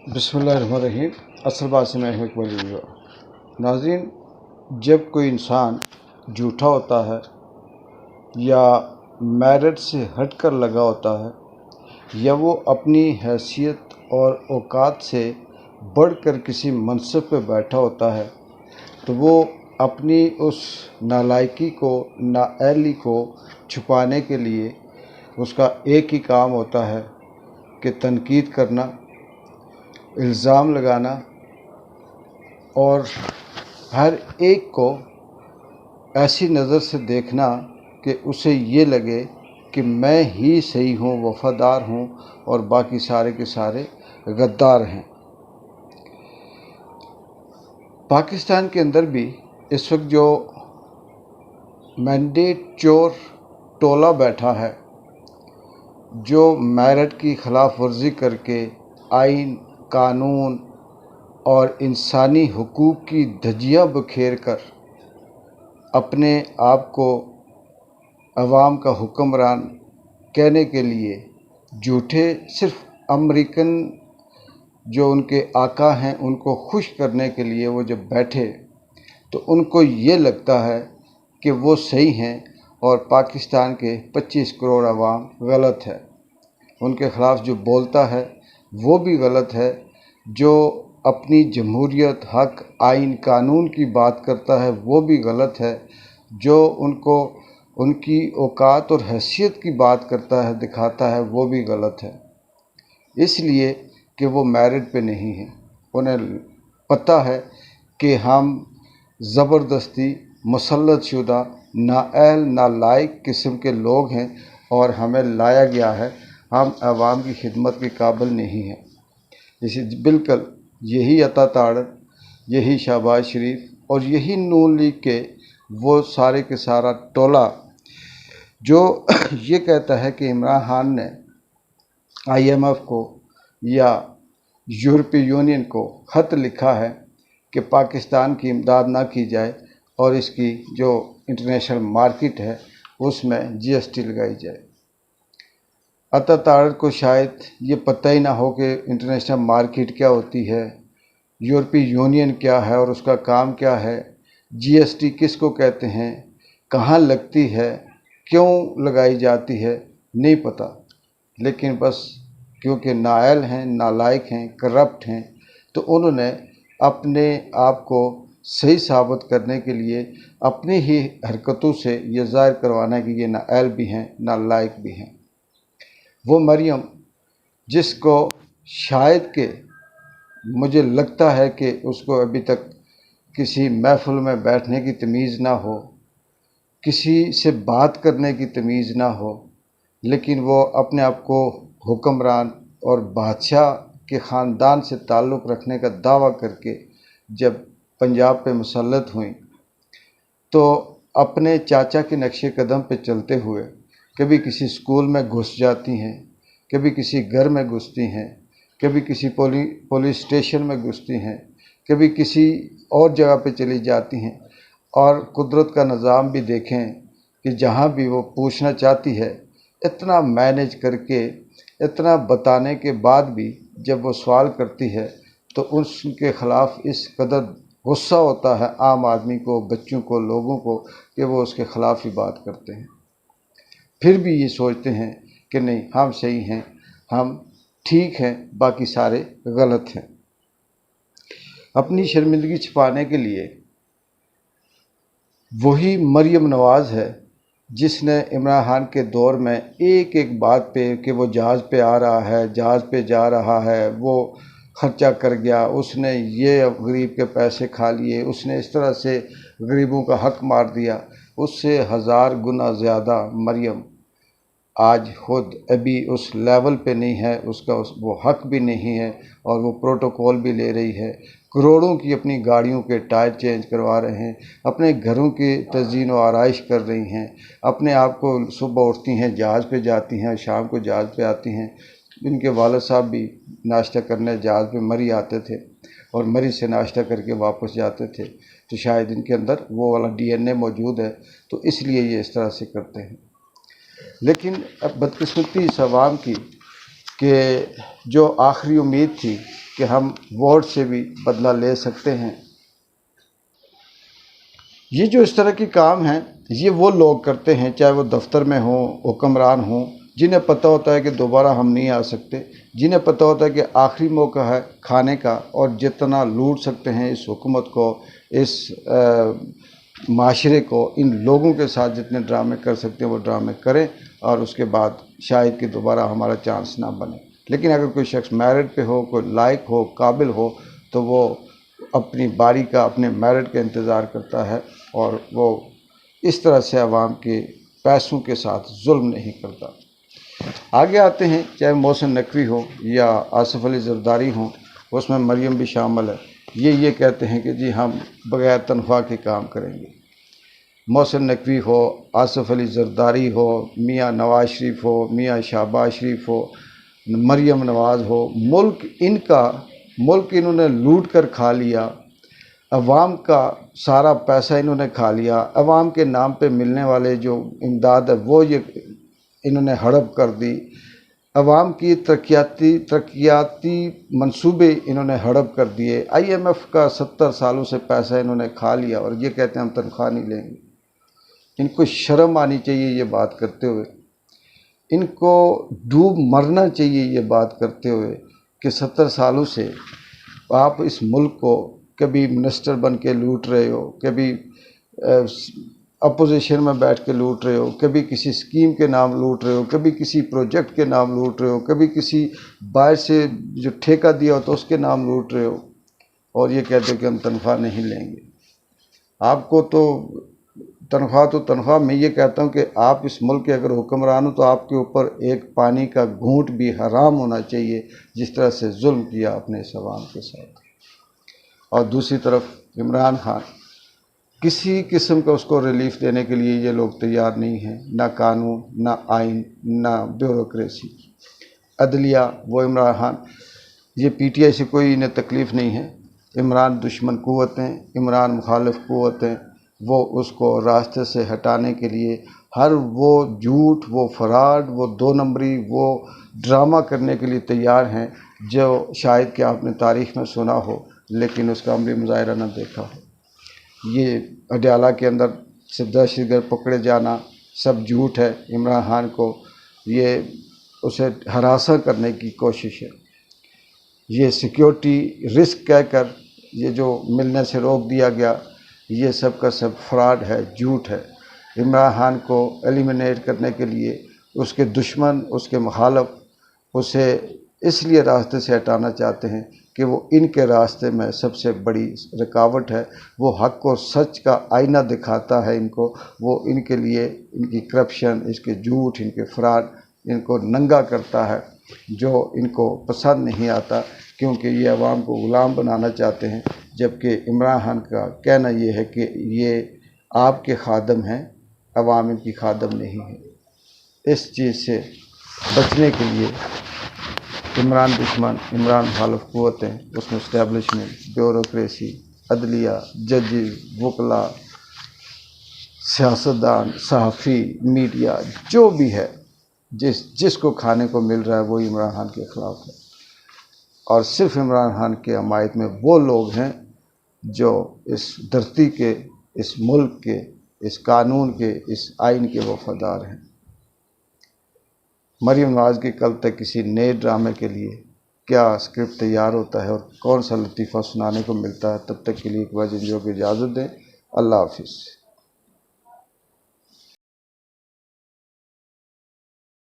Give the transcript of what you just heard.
बिस्मिल्लाहिर्रहमानिर्रहीम। असल बात से मैं हूँ इकबाल वीडियो। नाज़रीन, जब कोई इंसान झूठा होता है या मेरिट से हटकर लगा होता है या वो अपनी हैसियत और औकात से बढ़कर किसी मनसब पे बैठा होता है तो वो अपनी उस नालायकी को, नाअहली को छुपाने के लिए उसका एक ही काम होता है कि तनकीद करना, इल्ज़ाम लगाना और हर एक को ऐसी नज़र से देखना कि उसे ये लगे कि मैं ही सही हूँ, वफ़ादार हूँ और बाकी सारे के सारे गद्दार हैं। पाकिस्तान के अंदर भी इस वक्त जो मैंडेट चोर टोला बैठा है, जो मेरिट की खिलाफ वर्जी करके आइन, कानून और इंसानी हुकूक की धज्जियाँ बखेर कर अपने आप को अवाम का हुक्मरान कहने के लिए झूठे सिर्फ अमेरिकन जो उनके आका हैं उनको खुश करने के लिए वो जब बैठे तो उनको ये लगता है कि वो सही हैं और पाकिस्तान के 25 करोड़ अवाम गलत है। उनके ख़िलाफ़ जो बोलता है वो भी गलत है, जो अपनी जमहूरियत, हक, आइन, कानून की बात करता है वो भी गलत है, जो उनको उनकी औकात और हैसियत की बात करता है, दिखाता है, वो भी गलत है। इसलिए कि वो मेरिट पे नहीं है। उन्हें पता है कि हम ज़बरदस्ती मुसल्लत शुदा, नाअहल, नालायक किस्म के लोग हैं और हमें लाया गया है, हम आवाम की खिदमत के काबिल नहीं हैं। इसी बिल्कुल यही अता ताड़, यही शहबाज शरीफ और यही नून लीग के वो सारे के सारा टोला जो ये कहता है कि इमरान खान ने IMF को या यूरोपीय यूनियन को ख़त लिखा है कि पाकिस्तान की इमदाद ना की जाए और इसकी जो इंटरनेशनल मार्केट है उसमें GST लगाई जाए। अता ताड़ को शायद ये पता ही ना हो कि इंटरनेशनल मार्केट क्या होती है, यूरोपीय यूनियन क्या है और उसका काम क्या है, GST किसको कहते हैं, कहाँ लगती है, क्यों लगाई जाती है, नहीं पता। लेकिन बस क्योंकि नाअहल हैं, नालायक हैं, करप्ट हैं, तो उन्होंने अपने आप को सही साबित करने के लिए अपनी ही हरकतों से ये ज़ाहिर करवाना कि ये नाअहल भी हैं, नालायक भी हैं। वो मरियम जिसको शायद के मुझे लगता है कि उसको अभी तक किसी महफिल में बैठने की तमीज़ ना हो, किसी से बात करने की तमीज़ ना हो, लेकिन वो अपने आप को हुक्मरान और बादशाह के ख़ानदान से ताल्लुक़ रखने का दावा करके जब पंजाब पे मुसल्लत हुई तो अपने चाचा के नक्शे कदम पे चलते हुए कभी किसी स्कूल में घुस जाती हैं, कभी किसी घर में घुसती हैं, कभी किसी पुलिस स्टेशन में घुसती हैं, कभी किसी और जगह पे चली जाती हैं। और कुदरत का निज़ाम भी देखें कि जहाँ भी वो पूछना चाहती है, इतना मैनेज करके, इतना बताने के बाद भी जब वो सवाल करती है तो उसके ख़िलाफ़ इस कदर गुस्सा होता है आम आदमी को, बच्चों को, लोगों को, कि वो उसके ख़िलाफ़ ही बात करते हैं। फिर भी ये सोचते हैं कि नहीं, हम सही हैं, हम ठीक हैं, बाकी सारे गलत हैं। अपनी शर्मिंदगी छिपाने के लिए वही मरियम नवाज़ है जिसने इमरान खान के दौर में एक एक बात पे कि वो जहाज़ पे आ रहा है, जहाज़ पे जा रहा है, वो ख़र्चा कर गया, उसने ये गरीब के पैसे खा लिए, उसने इस तरह से गरीबों का हक मार दिया, उससे 1000 गुना ज़्यादा मरियम आज खुद अभी उस लेवल पे नहीं है, उसका वो हक भी नहीं है और वो प्रोटोकॉल भी ले रही है। करोड़ों की अपनी गाड़ियों के टायर चेंज करवा रहे हैं, अपने घरों की तज़ीन व आराइश कर रही हैं, अपने आप को सुबह उठती हैं जहाज़ पे जाती हैं, शाम को जहाज़ पे आती हैं। इनके वालिद साहब भी नाश्ता करने जहाज़ पे मरी आते थे और मरी से नाश्ता करके वापस जाते थे, तो शायद इनके अंदर वो वाला DNA मौजूद है, तो इसलिए ये इस तरह से करते हैं। लेकिन अब बदकिस्मती इस अवाम की कि जो आखिरी उम्मीद थी کہ ہم ووٹ سے بھی بدلہ لے سکتے ہیں۔ یہ جو اس طرح کے کام ہیں یہ وہ لوگ کرتے ہیں، چاہے وہ دفتر میں ہوں، حکمران ہوں، جنہیں پتہ ہوتا ہے کہ دوبارہ ہم نہیں آ سکتے، جنہیں پتہ ہوتا ہے کہ آخری موقع ہے کھانے کا، اور جتنا لوٹ سکتے ہیں اس حکومت کو، اس معاشرے کو، ان لوگوں کے ساتھ جتنے ڈرامے کر سکتے ہیں وہ ڈرامے کریں، اور اس کے بعد شاید کہ دوبارہ ہمارا چانس نہ بنے۔ لیکن اگر کوئی شخص میرٹ پہ ہو، کوئی لائق ہو، قابل ہو، تو وہ اپنی باری کا، اپنے میرٹ کا انتظار کرتا ہے، اور وہ اس طرح سے عوام کے پیسوں کے ساتھ ظلم نہیں کرتا۔ آگے آتے ہیں، چاہے محسن نقوی ہو یا آصف علی زرداری ہوں، اس میں مریم بھی شامل ہے، یہ کہتے ہیں کہ جی ہم بغیر تنخواہ کے کام کریں گے۔ محسن نقوی ہو، آصف علی زرداری ہو، میاں نواز شریف ہو، میاں شہباز شریف ہو، مریم نواز ہو، ملک انہوں نے لوٹ کر کھا لیا، عوام کا سارا پیسہ انہوں نے کھا لیا، عوام کے نام پہ ملنے والے جو امداد ہے وہ انہوں نے ہڑپ کر دی، عوام کی ترقیاتی منصوبے انہوں نے ہڑپ کر دیے، آئی ایم ایف کا 70 سالوں سے پیسہ انہوں نے کھا لیا، اور یہ کہتے ہیں ہم تنخواہ نہیں لیں گے۔ ان کو شرم آنی چاہیے یہ بات کرتے ہوئے، ان کو ڈوب مرنا چاہیے یہ بات کرتے ہوئے کہ 70 سالوں سے آپ اس ملک کو کبھی منسٹر بن کے لوٹ رہے ہو، کبھی اپوزیشن میں بیٹھ کے لوٹ رہے ہو، کبھی کسی اسکیم کے نام لوٹ رہے ہو، کبھی کسی پروجیکٹ کے نام لوٹ رہے ہو، کبھی کسی باہر سے جو ٹھیکہ دیا ہو تو اس کے نام لوٹ رہے ہو، اور یہ کہتے کہ ہم تنخواہ نہیں لیں گے۔ آپ کو تو تنخواہ میں یہ کہتا ہوں کہ آپ اس ملک کے اگر حکمران ہو تو آپ کے اوپر ایک پانی کا گھونٹ بھی حرام ہونا چاہیے، جس طرح سے ظلم کیا اپنے اس عوام کے ساتھ۔ اور دوسری طرف عمران خان، کسی قسم کا اس کو ریلیف دینے کے لیے یہ لوگ تیار نہیں ہیں، نہ قانون، نہ آئین، نہ بیوروکریسی، عدلیہ۔ وہ عمران خان، یہ پی ٹی آئی سے کوئی انہیں تکلیف نہیں ہے، عمران دشمن قوتیں، عمران مخالف قوتیں، وہ اس کو راستے سے ہٹانے کے لیے ہر وہ جھوٹ، وہ فراڈ، وہ دو نمبری، وہ ڈرامہ کرنے کے لیے تیار ہیں جو شاید کہ آپ نے تاریخ میں سنا ہو لیکن اس کا عملی مظاہرہ نہ دیکھا ہو۔ یہ اڈیالہ کے اندر سے دہشت گرد پکڑے جانا سب جھوٹ ہے، عمران خان کو یہ اسے ہراساں کرنے کی کوشش ہے۔ یہ سیکیورٹی رسک کہہ کر یہ جو ملنے سے روک دیا گیا، یہ سب کا سب فراڈ ہے، جھوٹ ہے۔ عمران خان کو ایلیمنیٹ کرنے کے لیے اس کے دشمن، اس کے مخالف اسے اس لیے راستے سے ہٹانا چاہتے ہیں کہ وہ ان کے راستے میں سب سے بڑی رکاوٹ ہے، وہ حق اور سچ کا آئینہ دکھاتا ہے ان کو، وہ ان کے لیے ان کی کرپشن، اس کے جھوٹ، ان کے فراڈ ان کو ننگا کرتا ہے، جو ان کو پسند نہیں آتا، کیونکہ یہ عوام کو غلام بنانا چاہتے ہیں، جبکہ عمران خان کا کہنا یہ ہے کہ یہ آپ کے خادم ہیں، عوام ان کی خادم نہیں ہے۔ اس چیز سے بچنے کے لیے عمران دشمن، عمران مخالف قوتیں، اس میں اسٹیبلشمنٹ، بیوروکریسی، عدلیہ، ججز، وکلاء، سیاستدان، صحافی، میڈیا، جو بھی ہے، جس کو کھانے کو مل رہا ہے وہ عمران خان کے خلاف ہے، اور صرف عمران خان کے حمایت میں وہ لوگ ہیں جو اس دھرتی کے، اس ملک کے، اس قانون کے، اس آئین کے وفادار ہیں۔ مریم نواز کی کل تک کسی نئے ڈرامے کے لیے کیا اسکرپٹ تیار ہوتا ہے اور کون سا لطیفہ سنانے کو ملتا ہے، تب تک کے لیے ایک بار جنجو کو اجازت دیں۔ اللہ حافظ۔